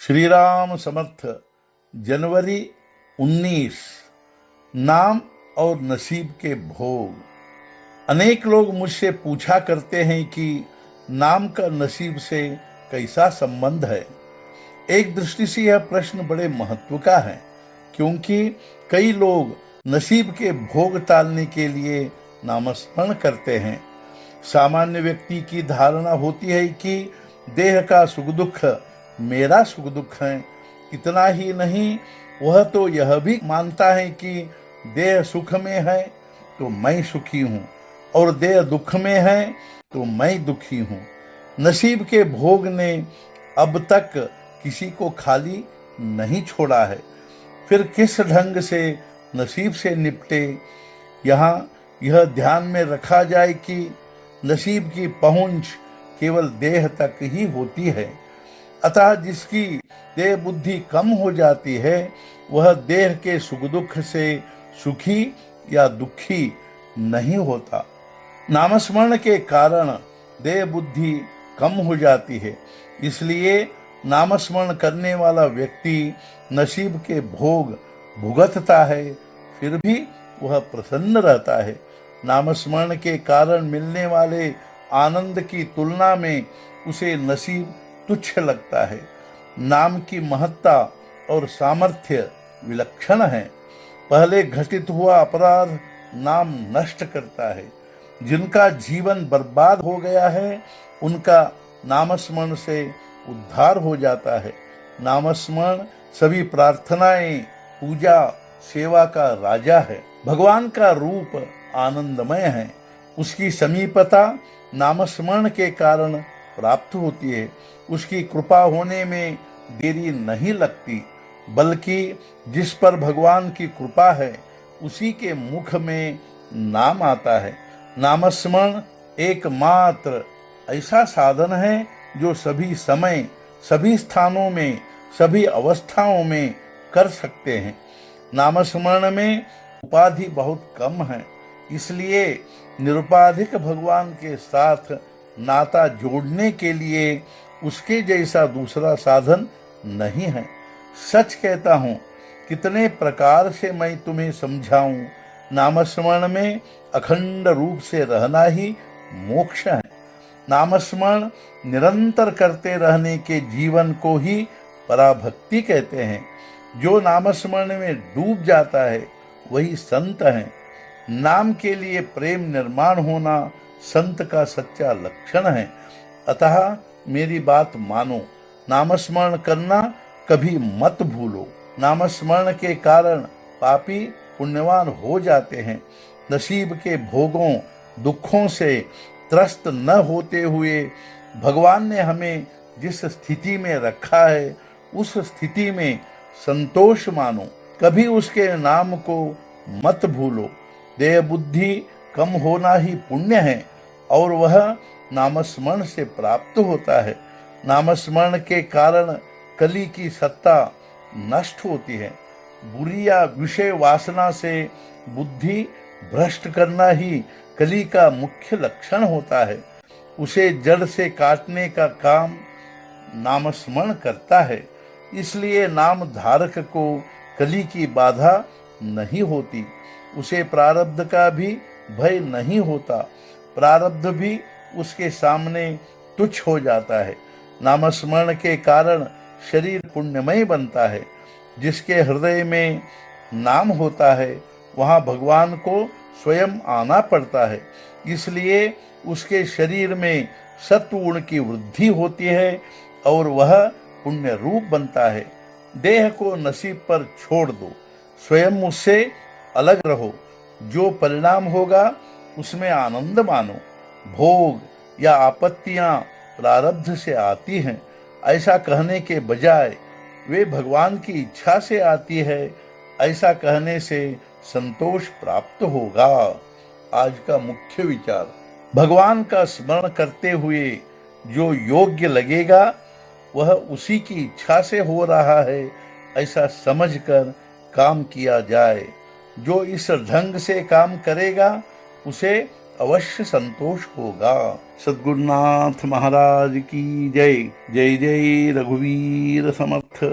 श्री राम समर्थ। जनवरी 19। नाम और नसीब के भोग। अनेक लोग मुझसे पूछा करते हैं कि नाम का नसीब से कैसा संबंध है। एक दृष्टि से यह प्रश्न बड़े महत्व का है, क्योंकि कई लोग नसीब के भोग टालने के लिए नामस्मरण करते हैं। सामान्य व्यक्ति की धारणा होती है कि देह का सुख दुख मेरा सुख दुख है। इतना ही नहीं, वह तो यह भी मानता है कि देह सुख में है तो मैं सुखी हूँ और देह दुख में है तो मैं दुखी हूँ। नसीब के भोग ने अब तक किसी को खाली नहीं छोड़ा है। फिर किस ढंग से नसीब से निपटे, यहाँ यह ध्यान में रखा जाए कि नसीब की पहुंच केवल देह तक ही होती है। अतः जिसकी देह बुद्धि कम हो जाती है, वह देह के सुख दुख से सुखी या दुखी नहीं होता। नामस्मरण के कारण देह बुद्धि कम हो जाती है, इसलिए नामस्मरण करने वाला व्यक्ति नसीब के भोग भुगतता है, फिर भी वह प्रसन्न रहता है। नामस्मरण के कारण मिलने वाले आनंद की तुलना में उसे नसीब तुच्छ लगता है। नाम की महत्ता और सामर्थ्य विलक्षण है। पहले घटित हुआ अपराध नाम नष्ट करता है। जिनका जीवन बर्बाद हो गया है, उनका नामस्मरण से उद्धार हो जाता है। नामस्मरण सभी प्रार्थनाएं, पूजा, सेवा का राजा है। भगवान का रूप आनंदमय है। उसकी समीपता नामस्मरण के कारण प्राप्त होती है। उसकी कृपा होने में देरी नहीं लगती, बल्कि जिस पर भगवान की कृपा है उसी के मुख में नाम आता है। नामस्मरण एकमात्र ऐसा साधन है जो सभी समय, सभी स्थानों में, सभी अवस्थाओं में कर सकते हैं। नामस्मरण में उपाधि बहुत कम है, इसलिए निरुपाधिक भगवान के साथ नाता जोड़ने के लिए उसके जैसा दूसरा साधन नहीं है। सच कहता हूँ, कितने प्रकार से मैं तुम्हें समझाऊं। नामस्मरण में अखंड रूप से रहना ही मोक्ष है। नामस्मरण निरंतर करते रहने के जीवन को ही पराभक्ति कहते हैं। जो नामस्मरण में डूब जाता है वही संत है। नाम के लिए प्रेम निर्माण होना संत का सच्चा लक्षण है। अतः मेरी बात मानो, नामस्मरण करना कभी मत भूलो। नामस्मरण के कारण पापी पुण्यवान हो जाते हैं। नसीब के भोगों, दुखों से त्रस्त न होते हुए भगवान ने हमें जिस स्थिति में रखा है, उस स्थिति में संतोष मानो। कभी उसके नाम को मत भूलो। देह बुद्धि कम होना ही पुण्य है और वह नामस्मरण से प्राप्त होता है। नामस्मरण के कारण कली की सत्ता नष्ट होती है। बुरी या विषय वासना से बुद्धि भ्रष्ट करना ही कली का मुख्य लक्षण होता है। उसे जड़ से काटने का काम नामस्मरण करता है। इसलिए नाम धारक को कली की बाधा नहीं होती। उसे प्रारब्ध का भी भय नहीं होता। प्रारब्ध भी उसके सामने तुच्छ हो जाता है। नामस्मरण के कारण शरीर पुण्यमय बनता है। जिसके हृदय में नाम होता है, वहाँ भगवान को स्वयं आना पड़ता है। इसलिए उसके शरीर में सत्वगुण की वृद्धि होती है और वह पुण्य रूप बनता है। देह को नसीब पर छोड़ दो, स्वयं उससे अलग रहो। जो परिणाम होगा उसमें आनंद मानो। भोग या आपत्तियां प्रारब्ध से आती हैं, ऐसा कहने के बजाय वे भगवान की इच्छा से आती है, ऐसा कहने से संतोष प्राप्त होगा। आज का मुख्य विचार, भगवान का स्मरण करते हुए जो योग्य लगेगा वह उसी की इच्छा से हो रहा है, ऐसा समझकर काम किया जाए। जो इस ढंग से काम करेगा उसे अवश्य संतोष होगा। सद्गुरुनाथ महाराज की जय। जय जय रघुवीर समर्थ।